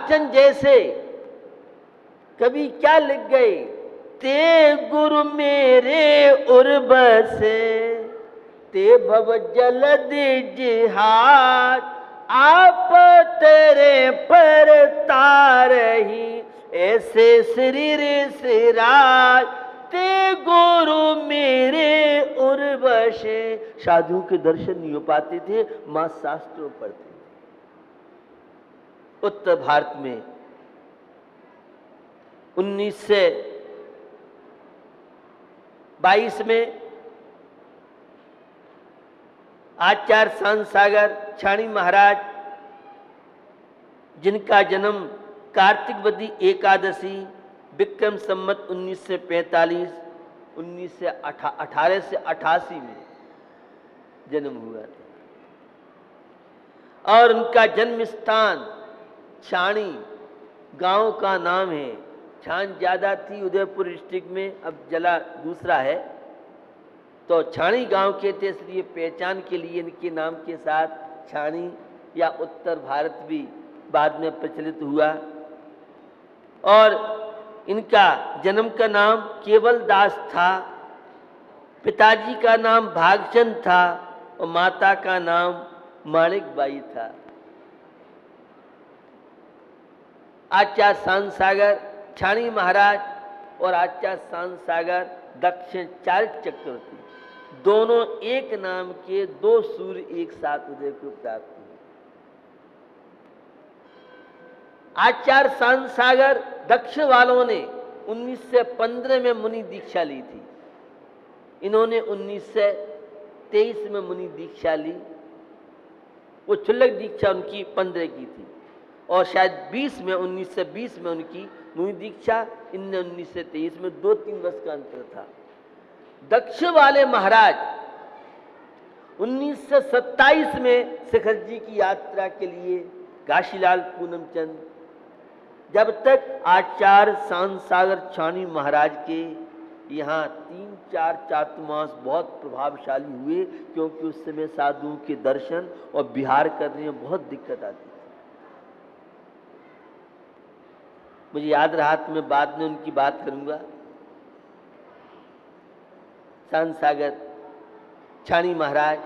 भागचंद जैसे कवि क्या लिख गए, ते गुरु मेरे उर्वसे ते भव जलद जिहाद, आप तेरे पर तारही ऐसे शरीर सिराज, ते गुरु मेरे उर्वशे। साधु के दर्शन नहीं हो पाते थे, मां शास्त्रों पढ़ते थे। उत्तर भारत में 1922 में आचार्य शांतसागर छाणी महाराज, जिनका जन्म कार्तिक वदी एकादशी विक्रम संवत 1945 18 से 88 में जन्म हुआ था, और उनका जन्म स्थान छाणी गांव का नाम है। छान ज्यादा थी उदयपुर डिस्ट्रिक्ट में, अब जला दूसरा है, तो छाणी गांव के थे, इसलिए पहचान के लिए इनके नाम के साथ छाणी या उत्तर भारत भी बाद में प्रचलित हुआ। और इनका जन्म का नाम केवल दास था, पिताजी का नाम भागचंद था और माता का नाम माणिकबाई था। आचार्य शांतसागर छाणी महाराज और आचार्य शांतसागर दक्षिणाचार्य चक्रवर्ती, दोनों एक नाम के दो सूर्य एक साथ उदय को प्राप्त हुए। आचार्य शांतसागर दक्षिण वालों ने 1915 में मुनि दीक्षा ली थी, इन्होंने 1923 में मुनि दीक्षा ली। वो क्षुल्लक दीक्षा उनकी 15 की थी, और शायद 1920 में उनकी मुनि दीक्षा, इनने 1923 में 2-3 वर्ष का अंतर था। दक्षिण वाले महाराज 1927 में शिखर जी की यात्रा के लिए काशीलाल पूनमचंद, जब तक आचार्य शांतसागर छाणी महाराज के यहाँ 3-4 चातुर्मास बहुत प्रभावशाली हुए, क्योंकि उस समय साधुओं के दर्शन और विहार करने में बहुत दिक्कत आती थी। मुझे याद रहा तो मैं बाद में उनकी बात करूंगा। शांतसागर छाणी महाराज,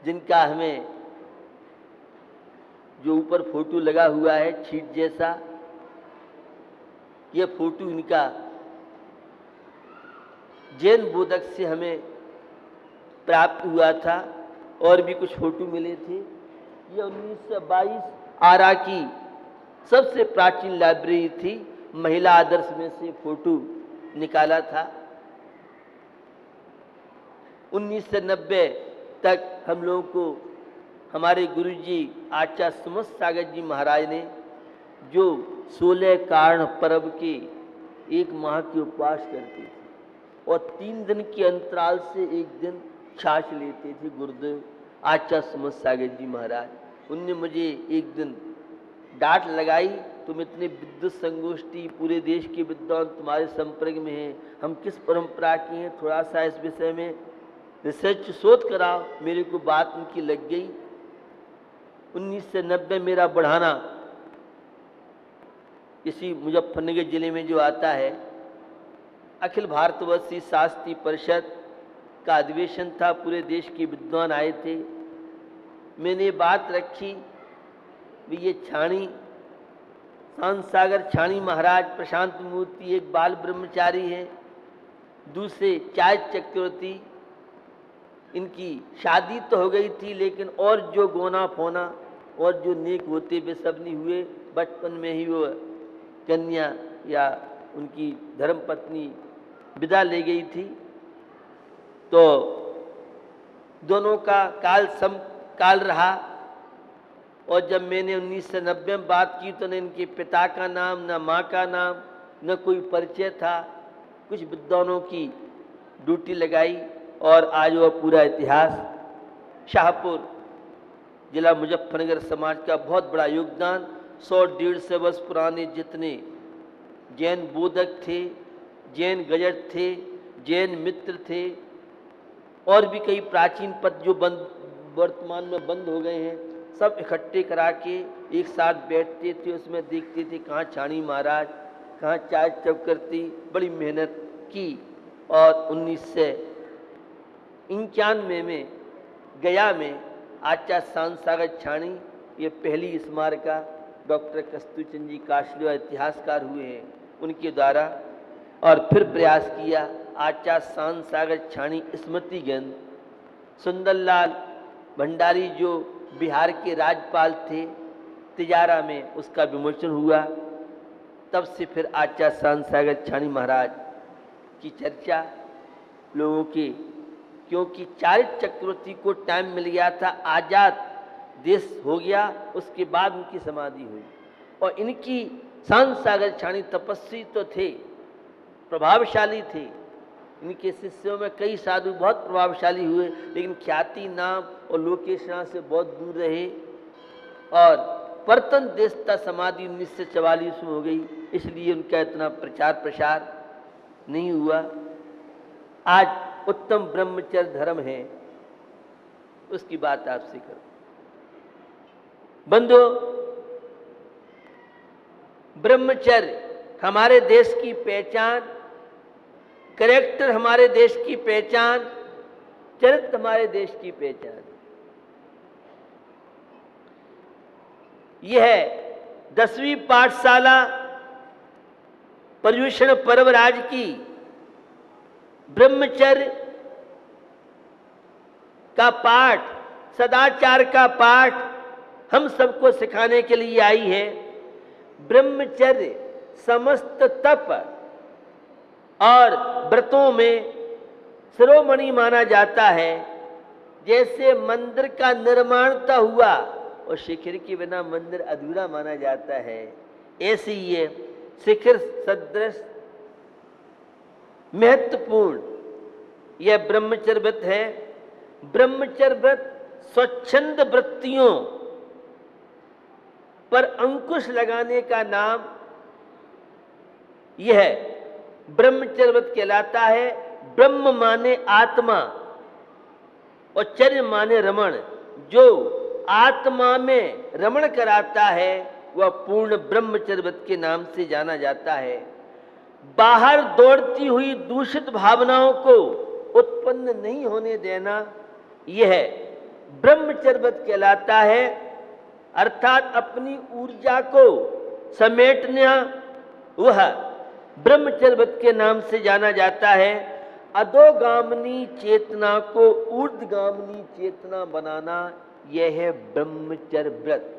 जिनका हमें जो ऊपर फोटो लगा हुआ है छीट जैसा, यह फोटो इनका जैन बोधक से हमें प्राप्त हुआ था, और भी कुछ फोटो मिले थे। यह 1922 आरा की सबसे प्राचीन लाइब्रेरी थी, महिला आदर्श में से फोटो निकाला था। 1990 तक हम लोगों को हमारे गुरुजी आचार्य सुमत सागर जी महाराज ने, जो 16 कारण पर्व के 1 माह के उपवास करते थे और 3 दिन के अंतराल से 1 दिन छाछ लेते थे, गुरुदेव आचार्य सुमत सागर जी महाराज, उनने मुझे एक दिन डांट लगाई, तुम इतने विद्युत संगोष्ठी पूरे देश के विद्वान तुम्हारे संपर्क में हैं, हम किस परंपरा के हैं, थोड़ा सा इस विषय में रिसर्च शोध कराओ। मेरे को बात उनकी लग गई। 1990 मेरा बढ़ाना इसी मुजफ्फरनगर जिले में जो आता है, अखिल भारतवर्षीय शास्त्रीय परिषद का अधिवेशन था, पूरे देश के विद्वान आए थे। मैंने बात रखी भी ये छाणी शांतसागर छाणी महाराज प्रशांत मूर्ति एक बाल ब्रह्मचारी हैं, दूसरे चाय चक्रवर्ती, इनकी शादी तो हो गई थी, लेकिन और जो गोना फोना और जो नेक होते वे सब नहीं हुए। बचपन में ही वो कन्या या उनकी धर्मपत्नी विदा ले गई थी, तो दोनों का काल रहा। और जब मैंने 1990 में बात की तो न इनके पिता का नाम, न माँ का नाम, न कोई परिचय था। कुछ विद्वानों की ड्यूटी लगाई और आज वह पूरा इतिहास। शाहपुर जिला मुजफ्फरनगर समाज का बहुत बड़ा योगदान। 100-150 वर्ष पुराने जितने जैन बोधक थे, जैन गजट थे, जैन मित्र थे, और भी कई प्राचीन पद जो वर्तमान में बंद हो गए हैं, सब इकट्ठे करा के एक साथ बैठते थे, उसमें देखते थे कहाँ छाणी महाराज, कहाँ चाय चौकरती, बड़ी मेहनत की। और 1991 में गया में आचार्य शांत सागर छाणी, ये पहली स्मारका डॉक्टर कस्तूरचंद जी काशली इतिहासकार हुए हैं उनके द्वारा, और फिर प्रयास किया आचार्य शांत सागर छाणी स्मृति ग्रंथ। सुंदरलाल भंडारी जो बिहार के राज्यपाल थे, तिजारा में उसका विमोचन हुआ। तब से फिर आचार्य शांत सागर छाणी महाराज की चर्चा लोगों के, क्योंकि चारित्र चक्रवर्ती को टाइम मिल गया था, आजाद देश हो गया, उसके बाद उनकी समाधि हुई। और इनकी शांत सागर छाणी तपस्वी तो थे, प्रभावशाली थे, इनके शिष्यों में कई साधु बहुत प्रभावशाली हुए, लेकिन ख्याति नाम और लोकेशना से बहुत दूर रहे। और परतन देशता समाधि 1944 में हो गई, इसलिए उनका इतना प्रचार प्रसार नहीं हुआ। आज उत्तम ब्रह्मचर्य धर्म है, उसकी बात आपसे करूं। बंधु, ब्रह्मचर्य हमारे देश की पहचान, कैरेक्टर हमारे देश की पहचान, चरित्र हमारे देश की पहचान। यह है 10वीं पाठशाला पर्युषण पर्व राज की ब्रह्मचर्य का पाठ, सदाचार का पाठ हम सबको सिखाने के लिए आई है। ब्रह्मचर्य समस्त तप और व्रतों में शिरोमणि माना जाता है। जैसे मंदिर का निर्माण तो हुआ और शिखर के बिना मंदिर अधूरा माना जाता है, ऐसे ही ये शिखर सदृश महत्वपूर्ण यह ब्रह्मचर्य व्रत है। ब्रह्मचर्य व्रत स्वच्छंद वृत्तियों पर अंकुश लगाने का नाम यह ब्रह्मचर्य व्रत कहलाता है। ब्रह्म माने आत्मा और चर्य माने रमण। जो आत्मा में रमण कराता है वह पूर्ण ब्रह्मचर्य व्रत के नाम से जाना जाता है। बाहर दौड़ती हुई दूषित भावनाओं को उत्पन्न नहीं होने देना, यह ब्रह्मचर्य व्रत कहलाता है। अर्थात अपनी ऊर्जा को समेटना वह ब्रह्मचर्य व्रत के नाम से जाना जाता है। अधोगामिनी चेतना को ऊर्ध्वगामिनी चेतना बनाना, यह है ब्रह्मचर्य व्रत।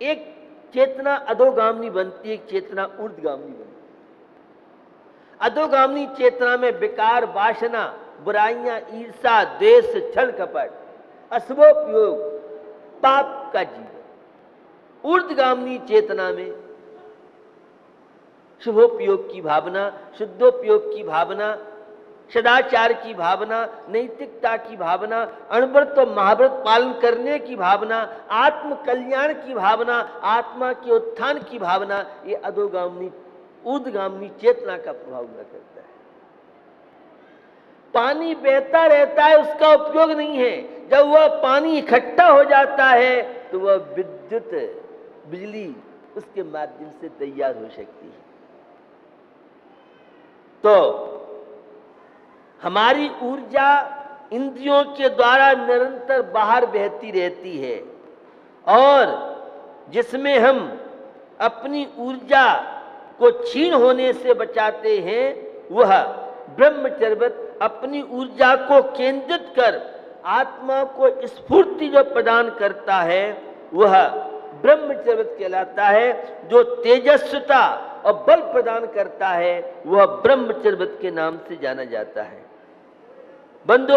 एक चेतना अधोगामिनी बनती है, एक चेतना ऊर्ध्वगामिनी बनती है। अधोगामिनी चेतना में विकार, वासना, बुराइयां, ईर्षा, द्वेष, छल कपट, अशुभोपयोग, पाप का जीवन। ऊर्ध्वगामिनी चेतना में शुभोपयोग की भावना, शुद्धोपयोग की भावना, सदाचार की भावना, नैतिकता की भावना, अणव्रत और महाव्रत पालन करने की भावना, आत्म कल्याण की भावना, आत्मा के उत्थान की भावना, ये अधोगामिनी ऊर्ध्वगामिनी चेतना का प्रभाव न करता है। पानी बहता रहता है, उसका उपयोग नहीं है। जब वह पानी इकट्ठा हो जाता है तो वह विद्युत, बिजली उसके माध्यम से तैयार हो सकती है। तो हमारी ऊर्जा इंद्रियों के द्वारा निरंतर बाहर बहती रहती है, और जिसमें हम अपनी ऊर्जा को क्षीण होने से बचाते हैं वह ब्रह्मचर्य व्रत अपनी ऊर्जा को केंद्रित कर आत्मा को स्फूर्ति जो प्रदान करता है वह ब्रह्मचर्य व्रत कहलाता है। जो तेजस्विता और बल प्रदान करता है वह ब्रह्मचर्य व्रत के नाम से जाना जाता है। बंधु,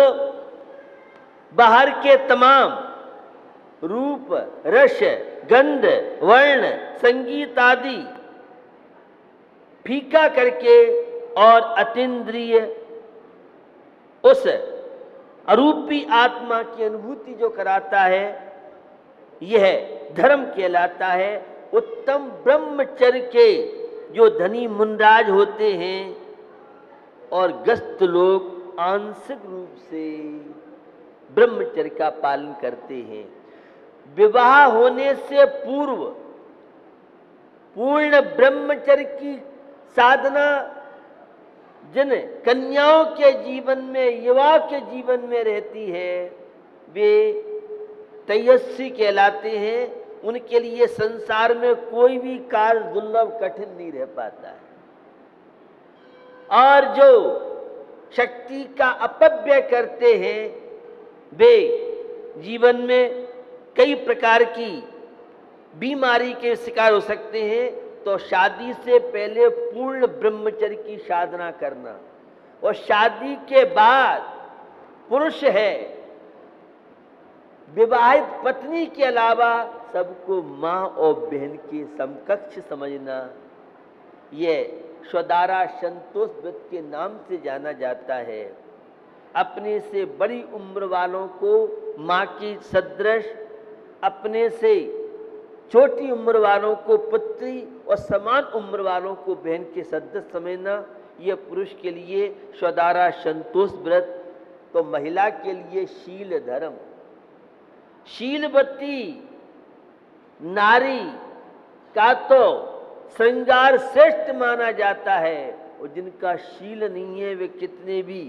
बाहर के तमाम रूप, रस, गंध, वर्ण, संगीत आदि फीका करके और अतीन्द्रिय उस अरूपी आत्मा की अनुभूति जो कराता है, यह धर्म कहलाता है। उत्तम ब्रह्मचर्य के जो धनी मुनराज होते हैं और ग्रस्त लोग आंशिक रूप से ब्रह्मचर्य का पालन करते हैं। विवाह होने से पूर्व पूर्ण ब्रह्मचर्य की साधना जिन कन्याओं के जीवन में, युवा के जीवन में रहती है, वे तेजस्वी कहलाते हैं। उनके लिए संसार में कोई भी कार्य दुर्लभ कठिन नहीं रह पाता है। और जो शक्ति का अपव्यय करते हैं, वे जीवन में कई प्रकार की बीमारी के शिकार हो सकते हैं। तो शादी से पहले पूर्ण ब्रह्मचर्य की साधना करना, और शादी के बाद पुरुष है, विवाहित पत्नी के अलावा सबको मां और बहन के समकक्ष समझना, यह स्वदारा संतोष व्रत के नाम से जाना जाता है। अपने से बड़ी उम्र वालों को मां की सदृश, अपने से छोटी उम्र वालों को पुत्री और समान उम्र वालों को बहन के सदृश समझना, यह पुरुष के लिए स्वदारा संतोष व्रत। तो महिला के लिए शील धर्म, शीलवती नारी का तो श्रृंगार श्रेष्ठ माना जाता है, और जिनका शील नहीं है वे कितने भी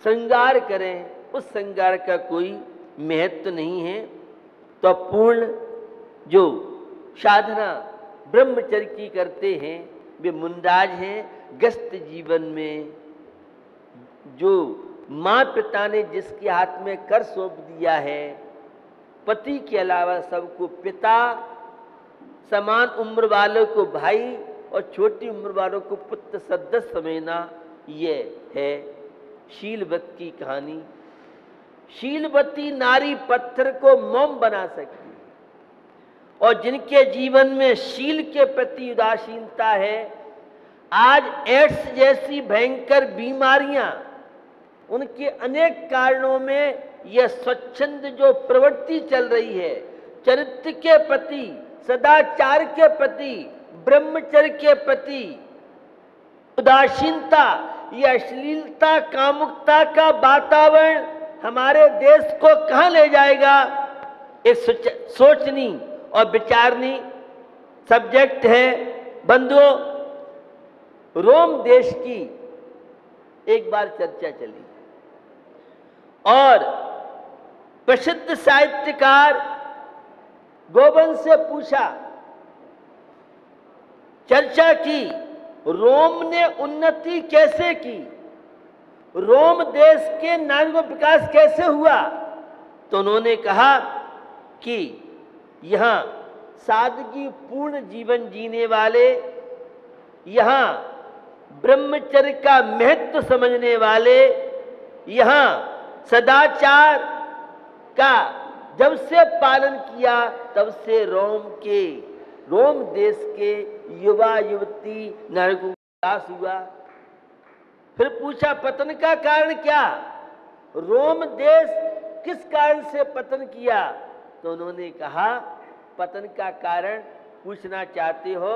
श्रृंगार करें, उस श्रृंगार का कोई महत्व नहीं है। तो पूर्ण जो साधना ब्रह्मचर्य की करते हैं वे मुनराज हैं। गृहस्थ जीवन में जो माँ पिता ने जिसके हाथ में कर सौंप दिया है, पति के अलावा सबको पिता, समान उम्र वालों को भाई और छोटी उम्र वालों को पुत्र सदस्य समझना, ये है शीलवत की कहानी। शीलवती नारी पत्थर को मोम बना सकती है, और जिनके जीवन में शील के प्रति उदासीनता है, आज एड्स जैसी भयंकर बीमारियां, उनके अनेक कारणों में यह स्वच्छंद जो प्रवृत्ति चल रही है, चरित्र के प्रति, सदाचार के प्रति, ब्रह्मचर्य के प्रति उदासीनता, यह अश्लीलता, कामुकता का वातावरण हमारे देश को कहां ले जाएगा, एक सोचनी और विचारनी सब्जेक्ट है। बंधुओं, रोम देश की एक बार चर्चा चली, और प्रसिद्ध साहित्यकार गोबंश से पूछा, चर्चा की, रोम ने उन्नति कैसे की, रोम देश के नागरिक विकास कैसे हुआ। तो उन्होंने कहा कि यहां सादगी पूर्ण जीवन जीने वाले, यहां ब्रह्मचर्य का महत्व समझने वाले, यहां सदाचार का जब से पालन किया तब से रोम देश के युवा युवती नागरिकों का विकास हुआ। फिर पूछा पतन का कारण क्या, रोम देश किस कारण से पतन किया। तो उन्होंने कहा पतन का कारण पूछना चाहते हो,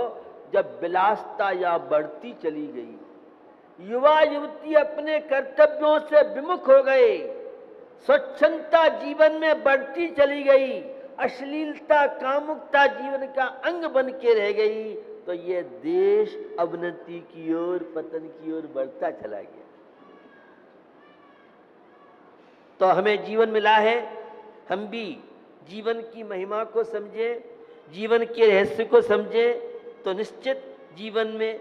जब विलासता या बढ़ती चली गई, युवा युवती अपने कर्तव्यों से विमुख हो गए, स्वच्छंदता जीवन में बढ़ती चली गई, अश्लीलता कामुकता जीवन का अंग बन के रह गई, तो यह देश अवनति की ओर, पतन की ओर बढ़ता चला गया। तो हमें जीवन मिला है, हम भी जीवन की महिमा को समझें, जीवन के रहस्य को समझें, तो निश्चित जीवन में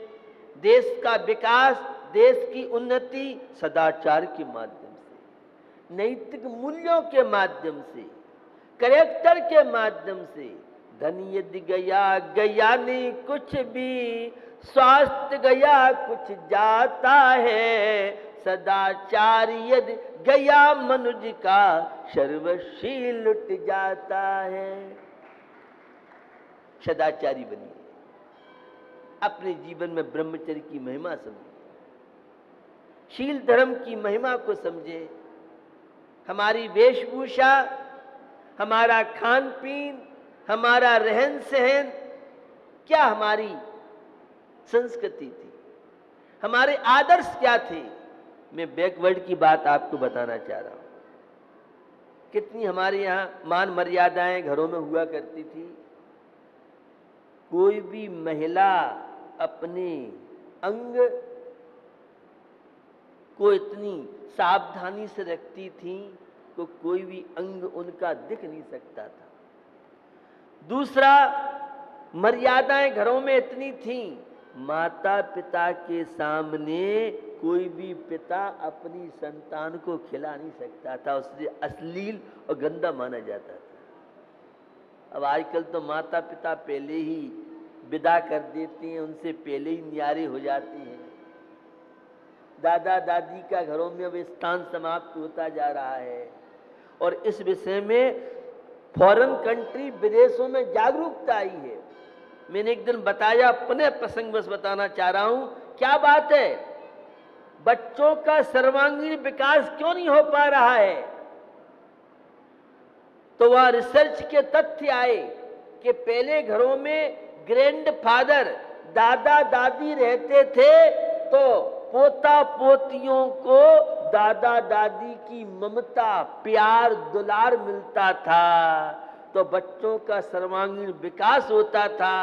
देश का विकास, देश की उन्नति सदाचार के माध्यम से, नैतिक मूल्यों के माध्यम से, कैरेक्टर के माध्यम से, धन यदि गया गया नहीं कुछ भी, स्वास्थ्य गया कुछ जाता है, सदाचार यदि गया मनुज का सर्वशील लुट जाता है। सदाचारी बनिए, अपने जीवन में ब्रह्मचर्य की महिमा समझे, शील धर्म की महिमा को समझे। हमारी वेशभूषा, हमारा खान पीन, हमारा रहन सहन, क्या हमारी संस्कृति थी, हमारे आदर्श क्या थे। मैं बैकवर्ड की बात आपको बताना चाह रहा हूं। कितनी हमारे यहाँ मान मर्यादाएं घरों में हुआ करती थी। कोई भी महिला अपने अंग को इतनी सावधानी से रखती थी तो कोई भी अंग उनका दिख नहीं सकता था। दूसरा, मर्यादाएं घरों में इतनी थी, माता पिता के सामने कोई भी पिता अपनी संतान को खिला नहीं सकता था, उससे अश्लील और गंदा माना जाता था। अब आजकल तो माता पिता पहले ही विदा कर देते हैं, उनसे पहले ही न्यारे हो जाते हैं। दादा दादी का घरों में अब स्थान समाप्त होता जा रहा है और इस विषय में फॉरेन कंट्री, विदेशों में जागरूकता आई है। मैंने एक दिन बताया, अपने प्रसंग बस बताना चाह रहा हूं। क्या बात है, बच्चों का सर्वांगीण विकास क्यों नहीं हो पा रहा है? तो वह रिसर्च के तथ्य आए कि पहले घरों में ग्रैंडफादर, दादा दादी रहते थे तो पोता पोतियों को दादा दादी की ममता, प्यार, दुलार मिलता था, तो बच्चों का सर्वांगीण विकास होता था।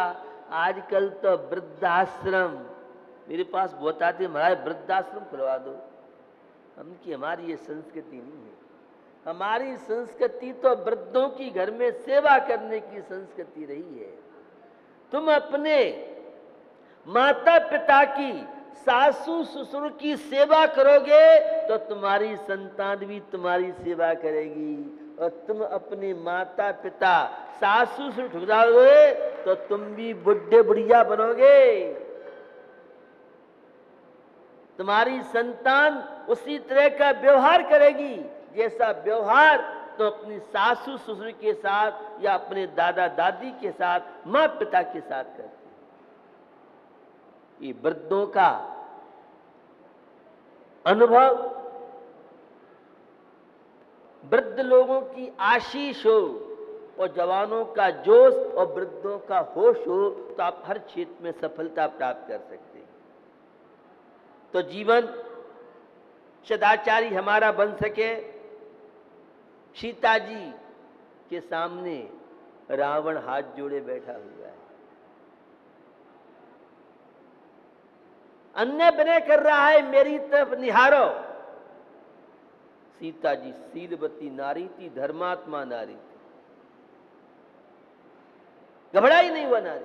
आजकल तो वृद्धाश्रम, मेरे पास बहुत आते, महाराज वृद्धाश्रम खुलवा दो। हमारी ये संस्कृति नहीं है। हमारी संस्कृति तो वृद्धों की घर में सेवा करने की संस्कृति रही है। तुम अपने माता पिता की, सासू ससुर की सेवा करोगे तो तुम्हारी संतान भी तुम्हारी सेवा करेगी, और तुम अपने माता पिता, सासू से ठुकराओगे तो तुम भी बुढ़े बुढ़िया बनोगे। तुम्हारी संतान उसी तरह का व्यवहार करेगी जैसा व्यवहार तो अपनी सासू ससुर के साथ या अपने दादा दादी के साथ, माँ पिता के साथ करते। ये वृद्धों का अनुभव, वृद्ध लोगों की आशीष हो और जवानों का जोश और वृद्धों का होश हो तो आप हर क्षेत्र में सफलता प्राप्त कर सकते हैं। तो जीवन सदाचारी हमारा बन सके। सीता जी के सामने रावण हाथ जोड़े बैठा हुआ है, अन्य विनय कर रहा है, मेरी तरफ निहारो। सीता जी शीलवती नारी थी, धर्मात्मा नारी थी, घबराई नहीं हुआ नारी।